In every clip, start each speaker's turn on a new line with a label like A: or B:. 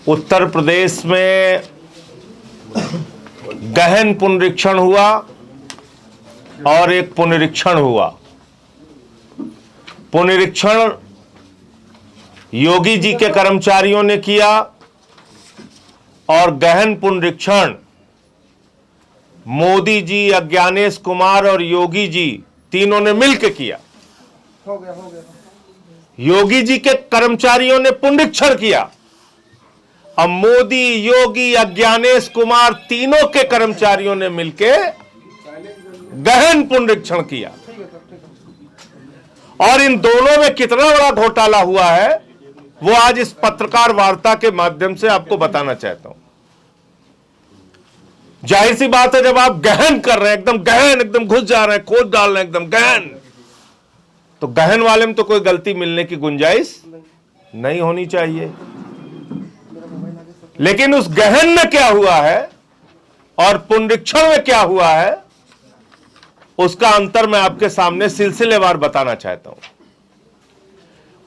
A: उत्तर प्रदेश में गहन पुनरीक्षण हुआ और एक पुनरीक्षण हुआ। पुनरीक्षण योगी जी के कर्मचारियों ने किया और गहन पुनरीक्षण मोदी जी, अज्ञानेश कुमार और योगी जी तीनों ने मिलकर किया।
B: हो गया।
A: योगी जी के कर्मचारियों ने पुनरीक्षण किया। अब मोदी, योगी, अज्ञानेश कुमार तीनों के कर्मचारियों ने मिलकर गहन पुनरीक्षण किया। और इन दोनों में कितना बड़ा घोटाला हुआ है वो आज इस पत्रकार वार्ता के माध्यम से आपको बताना चाहता हूं। जाहिर सी बात है, जब आप गहन कर रहे हैं, एकदम गहन, एकदम घुस जा रहे हैं, खोद डाल रहे हैं एकदम गहन, तो गहन वाले में तो कोई गलती मिलने की गुंजाइश नहीं होनी चाहिए। लेकिन उस गहन में क्या हुआ है और पुनरीक्षण में क्या हुआ है उसका अंतर मैं आपके सामने सिलसिलेवार बताना चाहता हूं।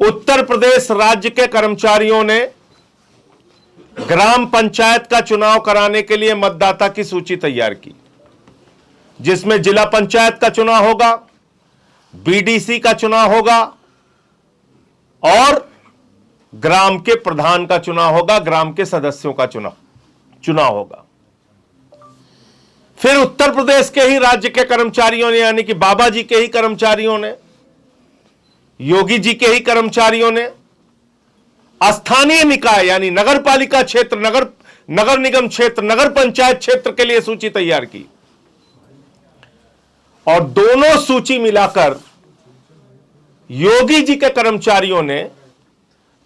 A: उत्तर प्रदेश राज्य के कर्मचारियों ने ग्राम पंचायत का चुनाव कराने के लिए मतदाता की सूची तैयार की, जिसमें जिला पंचायत का चुनाव होगा, बीडीसी का चुनाव होगा और ग्राम के प्रधान का चुनाव होगा, ग्राम के सदस्यों का चुनाव होगा। फिर उत्तर प्रदेश के ही राज्य के कर्मचारियों ने, यानी कि बाबा जी के ही कर्मचारियों ने, योगी जी के ही कर्मचारियों ने स्थानीय निकाय यानी नगर पालिका क्षेत्र, नगर निगम क्षेत्र, नगर पंचायत क्षेत्र के लिए सूची तैयार की और दोनों सूची मिलाकर योगी जी के कर्मचारियों ने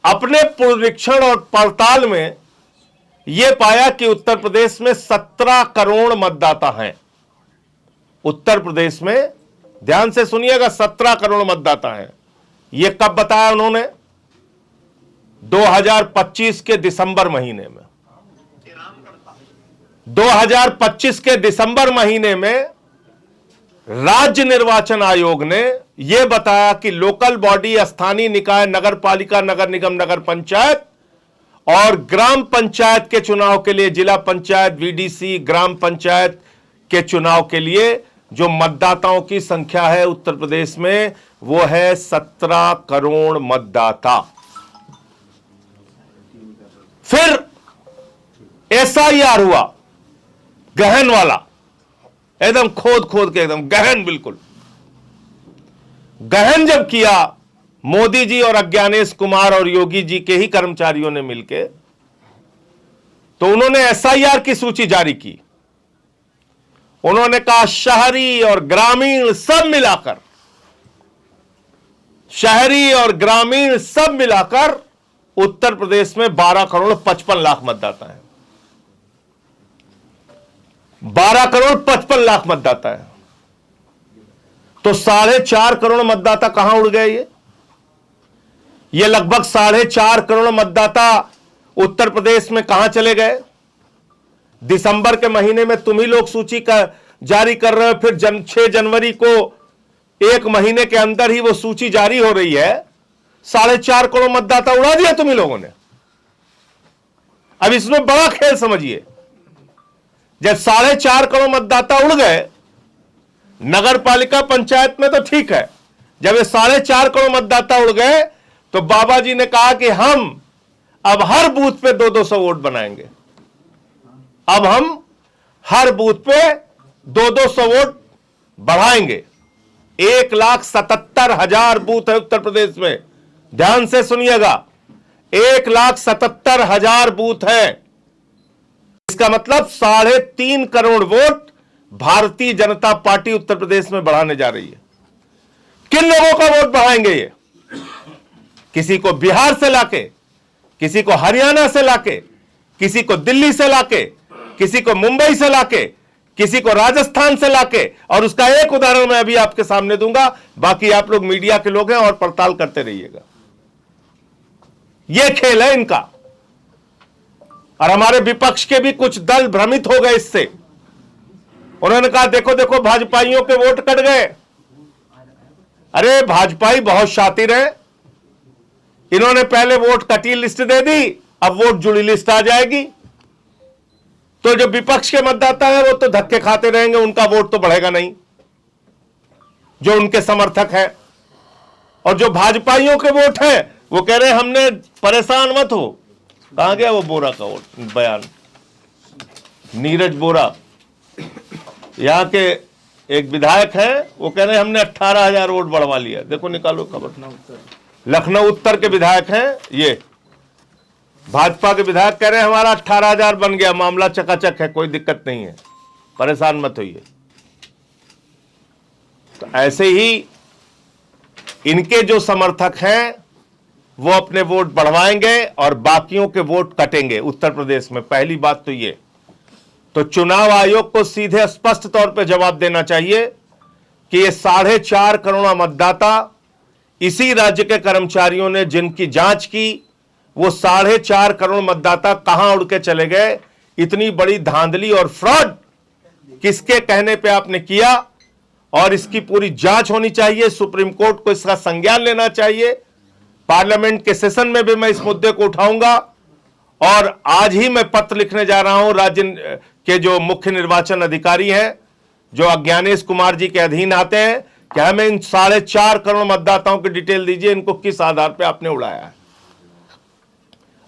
A: अपने पुनरीक्षण और पड़ताल में यह पाया कि उत्तर प्रदेश में 17 करोड़ मतदाता हैं। उत्तर प्रदेश में, ध्यान से सुनिएगा, 17 करोड़ मतदाता हैं। यह कब बताया उन्होंने? 2025 के दिसंबर महीने में। 2025 के दिसंबर महीने में राज्य निर्वाचन आयोग ने यह बताया कि लोकल बॉडी, स्थानीय निकाय, नगर पालिका, नगर निगम, नगर पंचायत और ग्राम पंचायत के चुनाव के लिए, जिला पंचायत, वीडीसी, ग्राम पंचायत के चुनाव के लिए जो मतदाताओं की संख्या है उत्तर प्रदेश में वो है 17 करोड़ मतदाता। फिर एसआईआर हुआ, गहन वाला, एकदम खोद के, एकदम गहन, बिल्कुल गहन जब किया मोदी जी और अज्ञानेश कुमार और योगी जी के ही कर्मचारियों ने मिलकर, तो उन्होंने एसआईआर की सूची जारी की। उन्होंने कहा शहरी और ग्रामीण सब मिलाकर, शहरी और ग्रामीण सब मिलाकर उत्तर प्रदेश में 12 करोड़ 55 लाख मतदाता हैं। 12 करोड़ 55 लाख मतदाता है। तो 4.5 करोड़ मतदाता कहां उड़ गए? ये लगभग 4.5 करोड़ मतदाता उत्तर प्रदेश में कहां चले गए? दिसंबर के महीने में तुम ही लोग सूची का जारी कर रहे हो, फिर 6 जनवरी को, एक महीने के अंदर ही वो सूची जारी हो रही है। 4.5 करोड़ मतदाता उड़ा दिया तुम ही लोगों ने। अब इसमें बड़ा खेल समझिए। जब 4.5 करोड़ मतदाता उड़ गए, नगर पालिका पंचायत में तो ठीक है, जब ये 4.5 करोड़ मतदाता उड़ गए तो बाबा जी ने कहा कि हम अब हर बूथ पे 200 वोट बनाएंगे। अब हम हर बूथ पे 200 वोट बढ़ाएंगे। 1,77,000 बूथ है उत्तर प्रदेश में, ध्यान से सुनिएगा, 1,77,000 बूथ है। इसका मतलब 3.5 करोड़ वोट भारतीय जनता पार्टी उत्तर प्रदेश में बढ़ाने जा रही है। किन लोगों का वोट बढ़ाएंगे ये? किसी को बिहार से लाके, किसी को हरियाणा से लाके, किसी को दिल्ली से लाके, किसी को मुंबई से लाके, किसी को राजस्थान से लाके, और उसका एक उदाहरण मैं अभी आपके सामने दूंगा। बाकी आप लोग मीडिया के लोग हैं और पड़ताल करते रहिएगा। यह खेल है इनका। और हमारे विपक्ष के भी कुछ दल भ्रमित हो गए इससे। उन्होंने कहा देखो देखो भाजपाइयों के वोट कट गए। अरे भाजपाई बहुत शातिर है, इन्होंने पहले वोट कटी लिस्ट दे दी अब वोट जुड़ी लिस्ट आ जाएगी तो जो विपक्ष के मतदाता है वो तो धक्के खाते रहेंगे, उनका वोट तो बढ़ेगा नहीं, जो उनके समर्थक हैं। और जो भाजपाइयों के वोट हैं वो कह रहे हैं हमने, परेशान मत हो। कहां गया वो बोरा का वोट बयान, नीरज बोरा, यहां के एक विधायक है, वो कह रहे हैं हमने 18,000 वोट बढ़वा लिया। देखो निकालो खबर, लखनऊ उत्तर के विधायक हैं ये, भाजपा के विधायक कह रहे हैं हमारा 18,000 बन गया, मामला चकाचक है, कोई दिक्कत नहीं है, परेशान मत होइए। तो ऐसे ही इनके जो समर्थक हैं वो अपने वोट बढ़वाएंगे और बाकियों के वोट कटेंगे उत्तर प्रदेश में। पहली बात तो ये, तो चुनाव आयोग को सीधे स्पष्ट तौर पे जवाब देना चाहिए कि ये 4.5 करोड़ मतदाता इसी राज्य के कर्मचारियों ने जिनकी जांच की, वो 4.5 करोड़ मतदाता कहां उड़ के चले गए? इतनी बड़ी धांधली और फ्रॉड किसके कहने पे आपने किया? और इसकी पूरी जांच होनी चाहिए, सुप्रीम कोर्ट को इसका संज्ञान लेना चाहिए। पार्लियामेंट के सेशन में भी मैं इस मुद्दे को उठाऊंगा और आज ही मैं पत्र लिखने जा रहा हूं राज्य के जो मुख्य निर्वाचन अधिकारी हैं, जो अज्ञानेश कुमार जी के अधीन आते हैं, कि हमें इन 4.5 करोड़ मतदाताओं की डिटेल दीजिए, इनको किस आधार पे आपने उड़ाया है।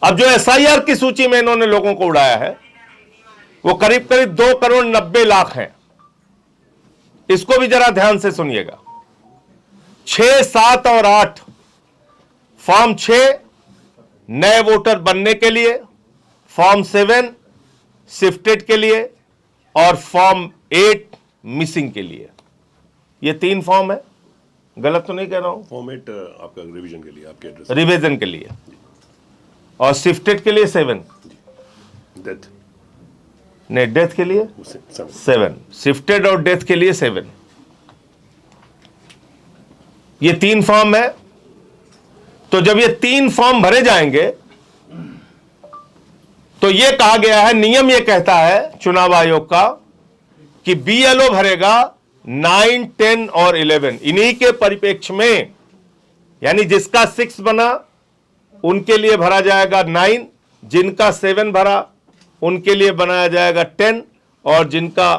A: अब जो एसआईआर की सूची में इन्होंने लोगों को उड़ाया है वो करीब करीब 2 करोड़ 90 लाख है। इसको भी जरा ध्यान से सुनिएगा। 6, 7 और 8 फॉर्म 6 नए वोटर बनने के लिए, फॉर्म 7 शिफ्टेड के लिए और फॉर्म 8 मिसिंग के लिए। ये 3 फॉर्म है, गलत तो नहीं कह रहा हूं?
C: फॉर्म 8 आपका रिवीजन के लिए, आपके एड्रेस
A: रिवीजन के लिए, और शिफ्टेड के लिए 7,
C: डेथ
A: नहीं डेथ के लिए 7, शिफ्टेड और डेथ के लिए 7। ये 3 फॉर्म है। तो जब ये 3 फॉर्म भरे जाएंगे तो ये कहा गया है, नियम ये कहता है चुनाव आयोग का कि बीएलओ भरेगा 9, 10 और 11। इन्हीं के परिप्रेक्ष्य में, यानी जिसका 6 बना उनके लिए भरा जाएगा 9, जिनका 7 भरा उनके लिए बनाया जाएगा 10 और जिनका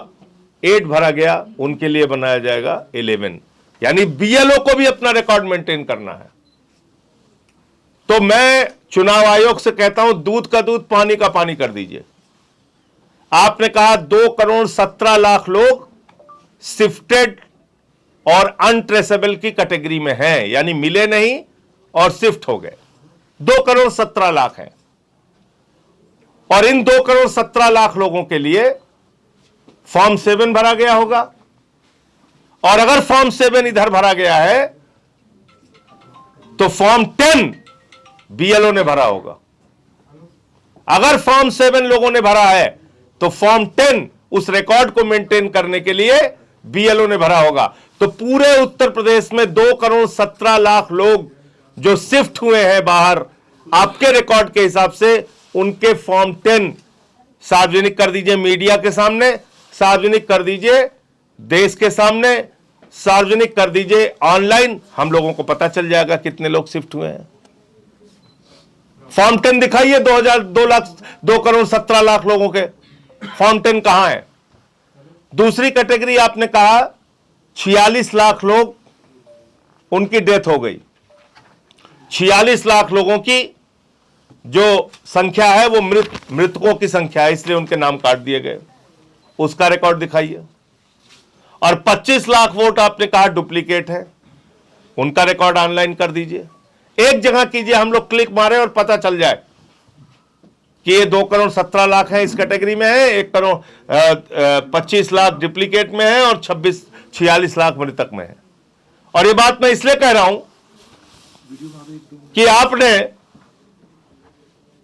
A: 8 भरा गया उनके लिए बनाया जाएगा 11। यानी बीएलओ को भी अपना रिकॉर्ड मेंटेन करना है। तो मैं चुनाव आयोग से कहता हूं, दूध का दूध पानी का पानी कर दीजिए। आपने कहा 2 करोड़ 17 लाख लोग शिफ्टेड और अनट्रेसेबल की कैटेगरी में हैं, यानी मिले नहीं और शिफ्ट हो गए। 2 करोड़ 17 लाख हैं और इन 2 करोड़ 17 लाख लोगों के लिए फॉर्म 7 भरा गया होगा। और अगर फॉर्म 7 इधर भरा गया है तो फॉर्म 10 बीएलओ ने भरा होगा। अगर फॉर्म 7 लोगों ने भरा है तो फॉर्म 10 उस रिकॉर्ड को मेंटेन करने के लिए बीएलओ ने भरा होगा। तो पूरे उत्तर प्रदेश में 2 करोड़ 17 लाख लोग जो शिफ्ट हुए हैं बाहर, आपके रिकॉर्ड के हिसाब से उनके फॉर्म 10 सार्वजनिक कर दीजिए, मीडिया के सामने सार्वजनिक कर दीजिए, देश के सामने सार्वजनिक कर दीजिए, ऑनलाइन हम लोगों को पता चल जाएगा कितने लोग शिफ्ट हुए हैं। फॉर्म 10 दिखाइए, 2 करोड़ 17 लाख लोगों के फॉर्म 10 कहां है? दूसरी कैटेगरी आपने कहा 46 लाख लोग, उनकी डेथ हो गई। 46 लाख लोगों की जो संख्या है वो मृतकों की संख्या है, इसलिए उनके नाम काट दिए गए। उसका रिकॉर्ड दिखाइए। और 25 लाख वोट आपने कहा डुप्लीकेट है, उनका रिकॉर्ड ऑनलाइन कर दीजिए। एक जगह कीजिए, हम लोग क्लिक मारे और पता चल जाए कि ये 2 करोड़ 17 लाख है, इस कैटेगरी में है, 1 करोड़ 25 लाख डुप्लीकेट में है और 46 लाख मृतक में है। और ये बात मैं इसलिए कह रहा हूं कि आपने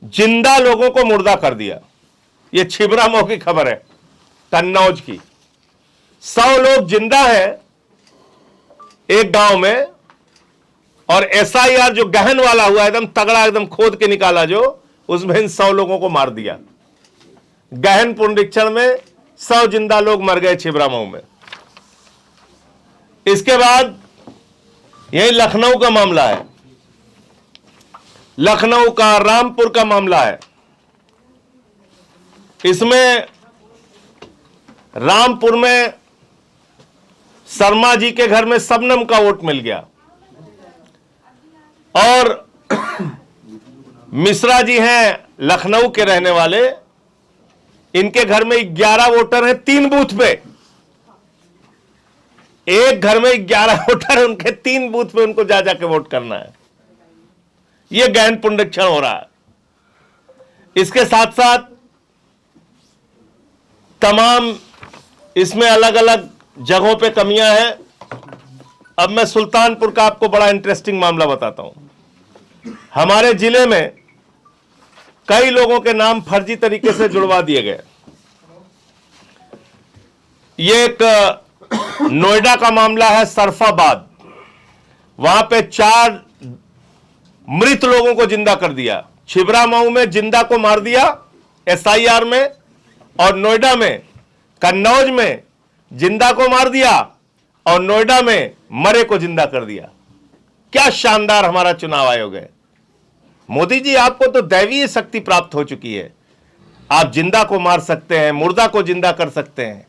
A: जिंदा लोगों को मुर्दा कर दिया। ये छिबरामऊ की खबर है, कन्नौज की। 100 लोग जिंदा है एक गांव में, और एसआईआर जो गहन वाला हुआ, एकदम तगड़ा, एकदम खोद के निकाला जो, उसमें इन 100 लोगों को मार दिया। गहन पुनरीक्षण में 100 जिंदा लोग मर गए छिबरामऊ में। इसके बाद यही लखनऊ का मामला है। लखनऊ का रामपुर का मामला है। इसमें रामपुर में शर्मा जी के घर में शबनम का वोट मिल गया और मिश्रा जी हैं लखनऊ के रहने वाले, इनके घर में 11 वोटर हैं 3 बूथ पे। एक घर में 11 वोटर हैं, उनके 3 बूथ पे उनको जा जाके वोट करना है। यह गहन पुनरीक्षण हो रहा है। इसके साथ साथ तमाम इसमें अलग अलग जगहों पे कमियां हैं। अब मैं सुल्तानपुर का आपको बड़ा इंटरेस्टिंग मामला बताता हूं। हमारे जिले में कई लोगों के नाम फर्जी तरीके से जुड़वा दिए गए। ये एक नोएडा का मामला है, सरफाबाद। वहां पे 4 मृत लोगों को जिंदा कर दिया। छिबरामऊ में जिंदा को मार दिया SIR में, और नोएडा में कन्नौज में जिंदा को मार दिया और नोएडा में मरे को जिंदा कर दिया। क्या शानदार हमारा चुनाव आयोग है। मोदी जी, आपको तो दैवीय शक्ति प्राप्त हो चुकी है। आप जिंदा को मार सकते हैं, मुर्दा को जिंदा कर सकते हैं।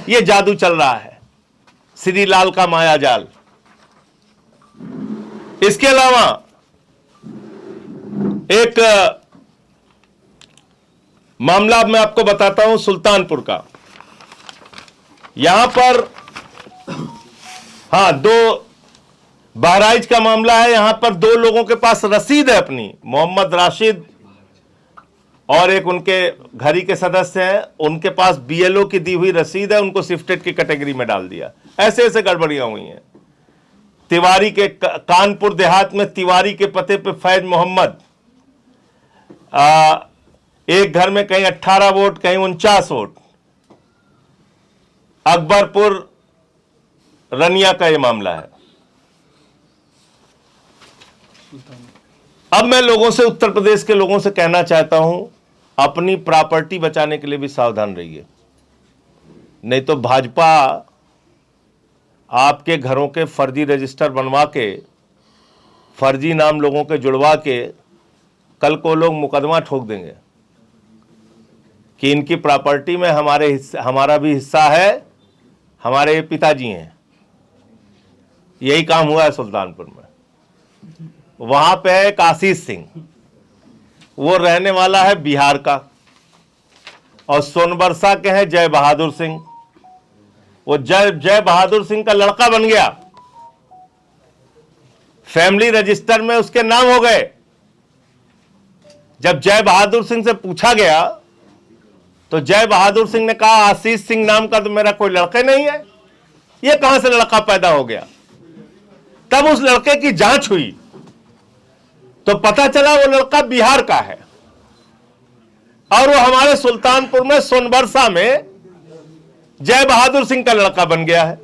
A: यह जादू चल रहा है, श्री लाल का माया जाल। इसके अलावा एक मामला मैं आपको बताता हूं सुल्तानपुर का। यहां पर 2 बहराइच का मामला है। यहां पर 2 लोगों के पास रसीद है अपनी, मोहम्मद राशिद और एक उनके घर ही के सदस्य हैं, उनके पास BLO की दी हुई रसीद है, उनको शिफ्टेड की कैटेगरी में डाल दिया। ऐसे ऐसे गड़बड़ियां हुई हैं। तिवारी के कानपुर देहात में तिवारी के पते पे फैज मोहम्मद, एक घर में कहीं 18 वोट, कहीं 49 वोट। अकबरपुर रनिया का यह मामला है। अब मैं लोगों से, उत्तर प्रदेश के लोगों से कहना चाहता हूं, अपनी प्रॉपर्टी बचाने के लिए भी सावधान रहिए, नहीं तो भाजपा आपके घरों के फर्जी रजिस्टर बनवा के, फर्जी नाम लोगों के जुड़वा के, कल को लोग मुकदमा ठोक देंगे कि इनकी प्रॉपर्टी में हमारा भी हिस्सा है, हमारे पिताजी हैं। यही काम हुआ है सुल्तानपुर में। वहां पे है एक आशीष सिंह, वो रहने वाला है बिहार का, और सोनबरसा के हैं जय बहादुर सिंह। वो जय बहादुर सिंह का लड़का बन गया, फैमिली रजिस्टर में उसके नाम हो गए। जब जय बहादुर सिंह से पूछा गया तो जय बहादुर सिंह ने कहा, आशीष सिंह नाम का तो मेरा कोई लड़का नहीं है, ये कहां से लड़का पैदा हो गया। तब उस लड़के की जांच हुई तो पता चला वो लड़का बिहार का है, और वो हमारे सुल्तानपुर में सोनबरसा में जय बहादुर सिंह का लड़का बन गया है।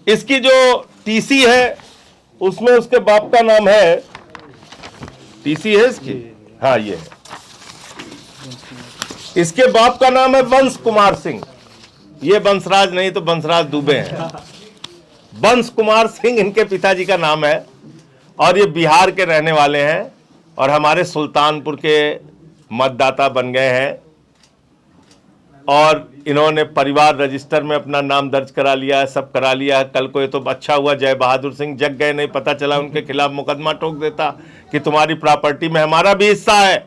A: इसकी जो TC है उसमें उसके बाप का नाम है, TC है इसकी, हाँ ये है, इसके बाप का नाम है वंश कुमार सिंह। ये वंशराज नहीं तो वंशराज दुबे हैं। वंश कुमार सिंह इनके पिताजी का नाम है, और ये बिहार के रहने वाले हैं और हमारे सुल्तानपुर के मतदाता बन गए हैं। और इन्होंने परिवार रजिस्टर में अपना नाम दर्ज करा लिया है, सब करा लिया है। कल को ये तो अच्छा हुआ जय बहादुर सिंह जग गए, नहीं पता चला उनके खिलाफ मुकदमा ठोक देता कि तुम्हारी प्रॉपर्टी में हमारा भी हिस्सा है।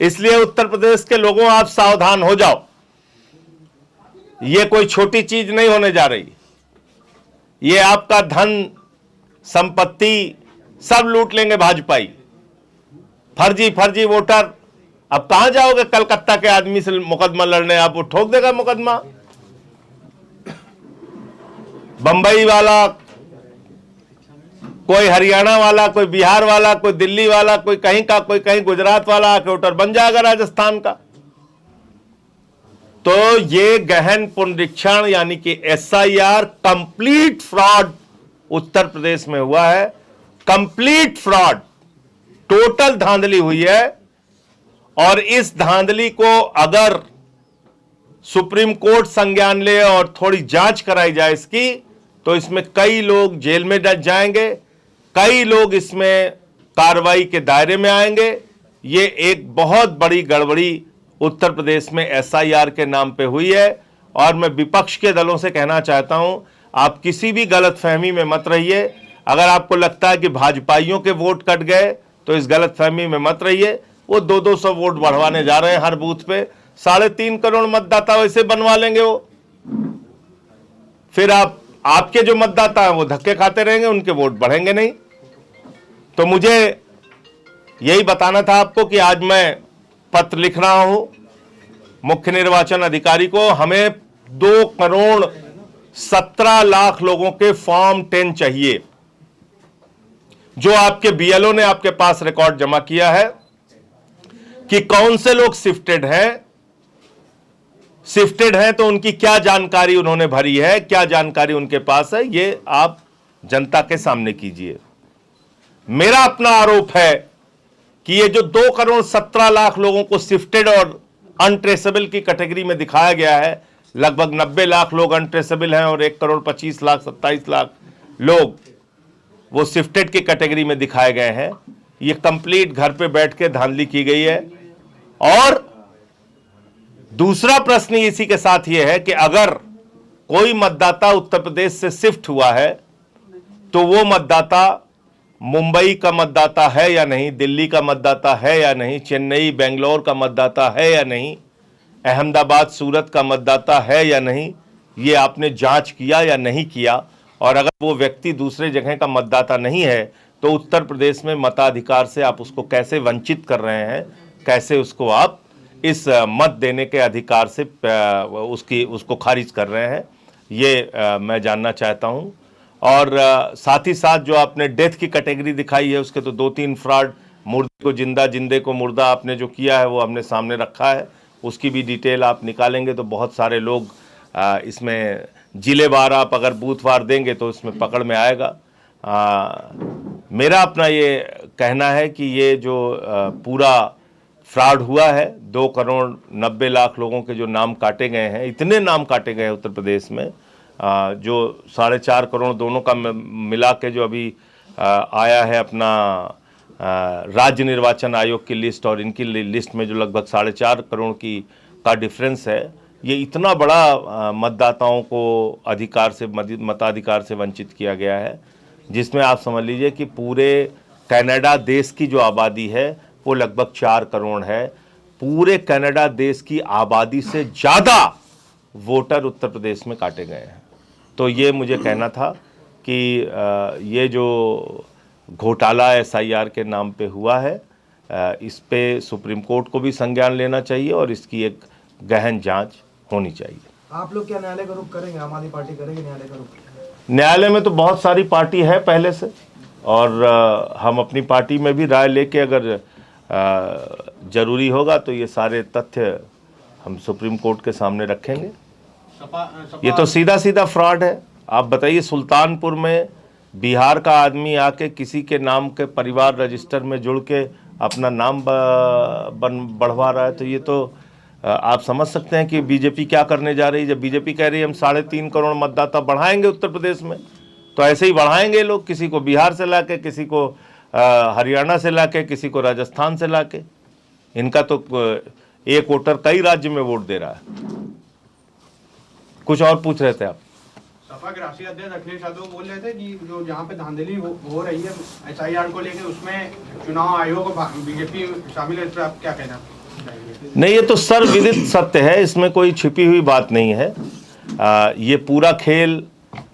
A: इसलिए उत्तर प्रदेश के लोगों, आप सावधान हो जाओ, ये कोई छोटी चीज नहीं होने जा रही। ये आपका धन संपत्ति सब लूट लेंगे भाजपाई, फर्जी वोटर। अब कहां जाओगे कलकत्ता के आदमी से मुकदमा लड़ने, आप वो ठोक देगा मुकदमा। बंबई वाला, कोई हरियाणा वाला, कोई बिहार वाला, कोई दिल्ली वाला, कोई कहीं का, कोई कहीं गुजरात वाला आके वोटर बन जाएगा राजस्थान का। तो ये गहन पुनरीक्षण यानी कि SIR complete fraud Uttar Pradesh में हुआ है। कंप्लीट फ्रॉड, टोटल धांधली हुई है। और इस धांधली को अगर सुप्रीम कोर्ट संज्ञान ले और थोड़ी जांच कराई जाए इसकी, तो इसमें कई लोग जेल में जाएंगे, कई लोग इसमें कार्रवाई के दायरे में आएंगे। ये एक बहुत बड़ी गड़बड़ी उत्तर प्रदेश में एसआईआर के नाम पे हुई है और मैं विपक्ष के दलों से कहना चाहता हूं, आप किसी भी गलतफहमी में मत रहिए। अगर आपको लगता है कि भाजपाइयों के वोट कट गए तो इस गलतफहमी में मत रहिए। वो 200 वोट बढ़वाने जा रहे हैं हर बूथ पे, 3.5 करोड़ मतदाता वैसे बनवा लेंगे वो। फिर आपके जो मतदाता हैं वो धक्के खाते रहेंगे, उनके वोट बढ़ेंगे नहीं। तो मुझे यही बताना था आपको कि आज मैं पत्र लिख रहा हूं मुख्य निर्वाचन अधिकारी को। हमें 2,17,00,000 लोगों के फॉर्म 10 चाहिए, जो आपके बीएलओ ने आपके पास रिकॉर्ड जमा किया है कि कौन से लोग शिफ्टेड हैं तो उनकी क्या जानकारी उन्होंने भरी है, क्या जानकारी उनके पास है, ये आप जनता के सामने कीजिए। मेरा अपना आरोप है कि ये जो 2,17,00,000 लोगों को शिफ्टेड और अनट्रेसेबल की कैटेगरी में दिखाया गया है, लगभग 90 लाख लोग अनट्रेसेबल हैं और 1,25,27,00,000 लोग वो शिफ्टेड की कैटेगरी में दिखाए गए हैं। ये कंप्लीट घर पे बैठ के धांधली की गई है। और दूसरा प्रश्न इसी के साथ ये है कि अगर कोई मतदाता उत्तर प्रदेश से शिफ्ट हुआ है तो वो मतदाता मुंबई का मतदाता है या नहीं, दिल्ली का मतदाता है या नहीं, चेन्नई बेंगलोर का मतदाता है या नहीं, अहमदाबाद सूरत का मतदाता है या नहीं, ये आपने जांच किया या नहीं किया। और अगर वो व्यक्ति दूसरे जगह का मतदाता नहीं है तो उत्तर प्रदेश में मताधिकार से आप उसको कैसे वंचित कर रहे हैं, कैसे उसको आप इस मत देने के अधिकार से उसको खारिज कर रहे हैं, ये मैं जानना चाहता हूं। और साथ ही साथ जो आपने डेथ की कैटेगरी दिखाई है उसके तो 2-3 फ्रॉड, मुर्दे को जिंदा, जिंदे को मुर्दा आपने जो किया है वो हमने सामने रखा है। उसकी भी डिटेल आप निकालेंगे तो बहुत सारे लोग इसमें जिलेवार आप अगर बूथवार देंगे तो इसमें पकड़ में आएगा। मेरा अपना ये कहना है कि ये जो पूरा फ्रॉड हुआ है, 2,90,00,000 लोगों के जो नाम काटे गए हैं, इतने नाम काटे गए हैं उत्तर प्रदेश में, जो 4.5 करोड़ दोनों का मिला के जो अभी आया है अपना राज्य निर्वाचन आयोग की लिस्ट और इनकी लिस्ट में जो लगभग 4.5 करोड़ का डिफरेंस है, ये इतना बड़ा मतदाताओं को अधिकार से, मताधिकार से वंचित किया गया है, जिसमें आप समझ लीजिए कि पूरे कनाडा देश की जो आबादी है वो लगभग 4 करोड़ है। पूरे कनाडा देश की आबादी से ज़्यादा वोटर उत्तर प्रदेश में काटे गए हैं। तो ये मुझे कहना था कि ये जो घोटाला एसआईआर के नाम पे हुआ है, इस पे सुप्रीम कोर्ट को भी संज्ञान लेना चाहिए और इसकी एक गहन जांच होनी चाहिए।
B: आप लोग क्या न्यायालय का रुख करेंगे? आम आदमी पार्टी करेगी न्यायालय का रुख?
A: न्यायालय में तो बहुत सारी पार्टी है पहले से, और हम अपनी पार्टी में भी राय लेके अगर जरूरी होगा तो ये सारे तथ्य हम सुप्रीम कोर्ट के सामने रखेंगे। ये तो सीधा सीधा फ्रॉड है। आप बताइए, सुल्तानपुर में बिहार का आदमी आके किसी के नाम के परिवार रजिस्टर में जुड़ के अपना नाम बढ़वा रहा है, तो ये तो आप समझ सकते हैं कि बीजेपी क्या करने जा रही है। जब बीजेपी कह रही है हम 3.5 करोड़ मतदाता बढ़ाएंगे उत्तर प्रदेश में, तो ऐसे ही बढ़ाएंगे लोग, किसी को बिहार से लाके, किसी को हरियाणा से लाके, किसी को राजस्थान से लाके। इनका तो एक वोटर कई राज्य में वोट दे रहा है। कुछ और पूछ रहे थे आप?
D: सपा के राष्ट्रीय अध्यक्ष अखिलेश यादव बोल रहे थे कि जो जहाँ पे धांधली हो रही है एसआईआर को लेकर, उसमें चुनाव आयोग और बीजेपी शामिल है, इस पर आप क्या कहना?
A: नहीं, ये तो सर्वविदित सत्य है, इसमें कोई छिपी हुई बात नहीं है। ये पूरा खेल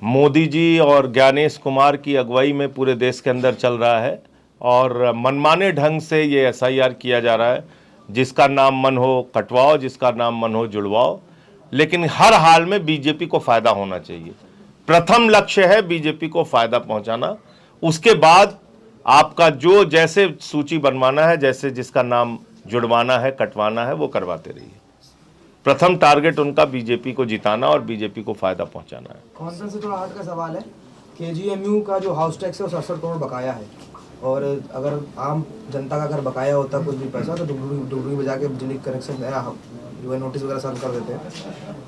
A: मोदी जी और ज्ञानेश कुमार की अगुवाई में पूरे देश के अंदर चल रहा है और मनमाने ढंग से ये एसआईआर किया जा रहा है। जिसका नाम मन हो कटवाओ, जिसका नाम मन हो जुड़वाओ, लेकिन हर हाल में बीजेपी को फायदा होना चाहिए। प्रथम लक्ष्य है बीजेपी को फायदा पहुंचाना। उसके बाद आपका जो जैसे सूची बनवाना है, जैसे जिसका नाम जुड़वाना है, कटवाना है, वो करवाते रहिए। प्रथम टारगेट उनका बीजेपी को जिताना और बीजेपी को फायदा पहुंचाना है।
B: कॉन्फ्रेंस से थोड़ा हट का सवाल है, केजीएमयू का जो हाउस टैक्स है वो 67 करोड़ बकाया है, और अगर आम जनता का अगर बकाया होता कुछ भी पैसा तो डुगडुगी बजा के बिजली कनेक्शन जो नोटिस वगैरह सर्व कर देते हैं।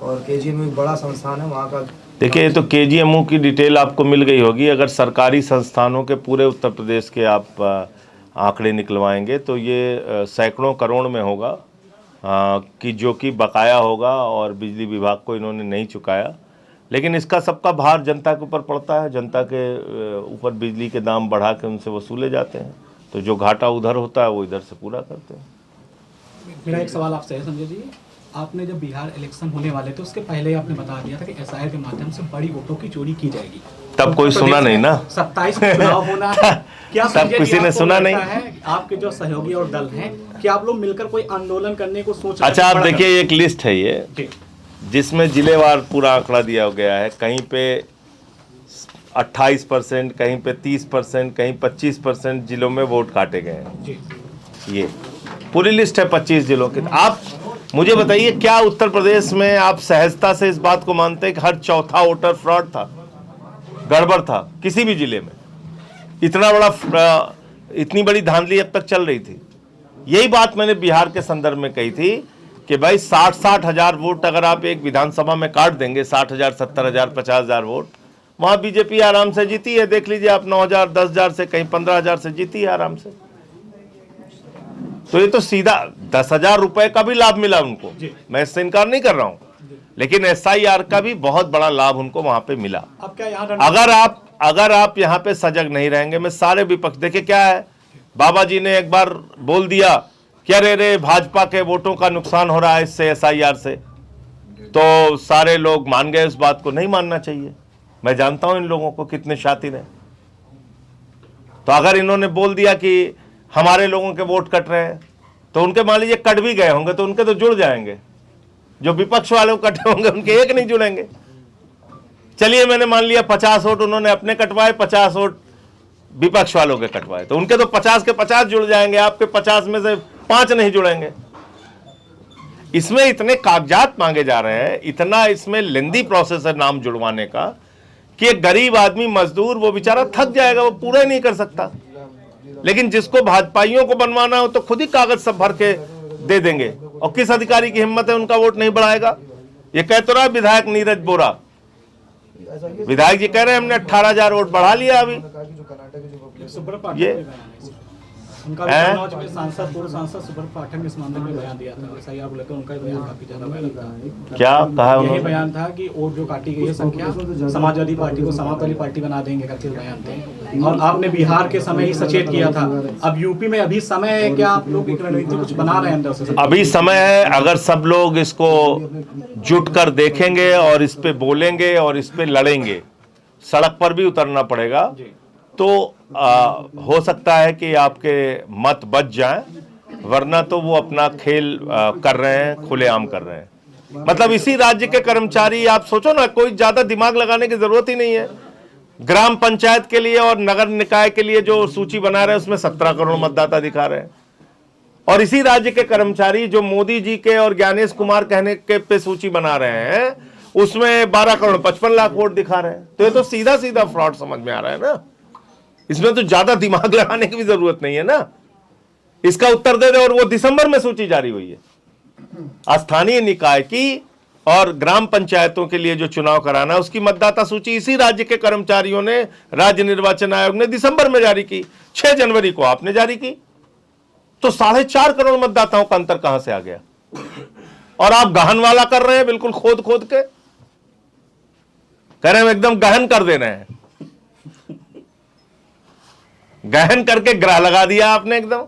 B: और केजीएमयू बड़ा संस्थान है वहाँ का।
A: देखिए, तो केजीएमयू की डिटेल आपको मिल गई होगी। अगर सरकारी संस्थानों के पूरे उत्तर प्रदेश के आप आंकड़े निकलवाएंगे तो ये सैकड़ों करोड़ में होगा कि जो कि बकाया होगा और बिजली विभाग को इन्होंने नहीं चुकाया। लेकिन इसका सबका भार जनता के ऊपर पड़ता है, जनता के ऊपर बिजली के दाम बढ़ा के उनसे वसूले जाते हैं, तो जो घाटा उधर होता है वो इधर से पूरा करते हैं।
E: मेरा एक सवाल आपसे है संजय जी, आपने जब बिहार इलेक्शन होने वाले थे उसके पहले ही आपने बता दिया था कि एसआईआर के माध्यम से बड़ी वोटों की चोरी की जाएगी।
A: तब कोई सुना नहीं ना,
E: 27 को चुनाव होना है, क्या
A: तब किसी ने सुना नहीं
E: है? आपके जो सहयोगी और दल हैं, क्या आप लोग मिलकर कोई आंदोलन करने को सोच रहे हैं?
A: अच्छा, आप देखिए एक लिस्ट है ये जिसमें जिलेवार पूरा आंकड़ा दिया गया है। कहीं पे 28%, कहीं पे 30%, कहीं 25% जिलों में वोट काटे गए हैं। ये पूरी लिस्ट है 25 जिलों की। आप मुझे बताइए, क्या उत्तर प्रदेश में आप सहजता से इस बात को मानते हैं कि हर चौथा वोटर फ्रॉड था, गड़बड़ था किसी भी जिले में? इतनी बड़ी धांधली अब तक चल रही थी। यही बात मैंने बिहार के संदर्भ में कही थी कि भाई 60-60 हजार वोट अगर आप एक विधानसभा में काट देंगे, 60,000, 70,000, 50,000 वोट, वहां बीजेपी आराम से जीती है। देख लीजिए आप, 9,000, 10,000 से, कहीं 15,000 से जीती है आराम से। तो ये तो सीधा 10,000 रुपए का भी लाभ मिला उनको, मैं इससे इनकार नहीं कर रहा हूं, लेकिन एसआईआर का भी बहुत बड़ा लाभ उनको वहां पे मिला।
E: अब क्या यहाँ
A: अगर आप यहाँ पे सजग नहीं रहेंगे, मैं सारे विपक्ष, देखिए क्या है, बाबा जी ने एक बार बोल दिया कि अरे रे भाजपा के वोटों का नुकसान हो रहा है इससे, एसआईआर से, तो सारे लोग मान गए उस बात को। नहीं मानना चाहिए, मैं जानता हूं इन लोगों को कितने शातिर हैं। तो अगर इन्होंने बोल दिया कि हमारे लोगों के वोट कट रहे हैं, तो उनके मान लीजिए कट भी गए होंगे तो उनके तो जुड़ जाएंगे, जो विपक्ष वाले कटे होंगे उनके एक नहीं जुड़ेंगे। चलिए मैंने मान लिया 50 वोट उन्होंने अपने कटवाए, 50 वोट विपक्ष वालों के कटवाए, तो उनके तो 50 के 50 जुड़ जाएंगे, आपके 50 में से 5 नहीं जुड़ेंगे। इसमें इतने कागजात मांगे जा रहे हैं, इतना इसमें लेंदी प्रोसेस है नाम जुड़वाने का, कि एक गरीब आदमी, मजदूर, वो बेचारा थक जाएगा, वो पूरा ही नहीं कर सकता। लेकिन जिसको भाजपाइयों को बनवाना हो तो खुद ही कागज सब भर के दे देंगे, और किस अधिकारी की हिम्मत है उनका वोट नहीं बढ़ाएगा? ये कह तो रहा है विधायक नीरज बोरा, विधायक जी कह रहे हैं हमने 18,000 वोट बढ़ा लिया अभी। ये
E: उनका सांसद, पूर्व सांसद सुब्रत पाठक ने इस मामले में बयान दिया था, ऐसा ही आप लेकर उनका बयान काफी ज्यादा वायरल था।
A: क्या कहा
E: यही
A: उन्होंने?
E: बयान था कि वोट जो काटी गई है संख्या, समाजवादी पार्टी को समाजवादी पार्टी बना देंगे करके बयान थे। और आपने बिहार के समय ही सचेत किया था, अब यूपी में अभी समय है, क्या आप लोग एक रणनीति कुछ बना रहे हैं अंदर से?
A: अभी समय है, अगर सब लोग इसको जुट कर देखेंगे और इस पे बोलेंगे और इस पे लड़ेंगे, सड़क पर भी उतरना पड़ेगा, तो हो सकता है कि आपके मत बच जाएं, वरना तो वो अपना खेल कर रहे हैं, खुलेआम कर रहे हैं। मतलब इसी राज्य के कर्मचारी, आप सोचो ना, कोई ज्यादा दिमाग लगाने की जरूरत ही नहीं है। ग्राम पंचायत के लिए और नगर निकाय के लिए जो सूची बना रहे हैं उसमें 17 करोड़ मतदाता दिखा रहे हैं, और इसी राज्य के कर्मचारी जो मोदी जी के और ज्ञानेश कुमार कहने के पे सूची बना रहे हैं उसमें 12 करोड़ 55 लाख वोट दिखा रहे हैं। तो ये तो सीधा सीधा फ्रॉड समझ में आ रहा है ना, इसमें तो ज्यादा दिमाग लगाने की भी जरूरत नहीं है ना। इसका उत्तर दे दे, और वो दिसंबर में सूची जारी हुई है। स्थानीय निकाय की और ग्राम पंचायतों के लिए जो चुनाव कराना है उसकी मतदाता सूची इसी राज्य के कर्मचारियों ने, राज्य निर्वाचन आयोग ने दिसंबर में जारी की, 6 जनवरी को आपने जारी की। तो 4.5 करोड़ मतदाताओं का अंतर कहां से आ गया? और आप गहन वाला कर रहे हैं, बिल्कुल खोद खोद के कह रहे हैं, एकदम गहन कर दे रहे हैं, गहन करके ग्रह लगा दिया आपने एकदम।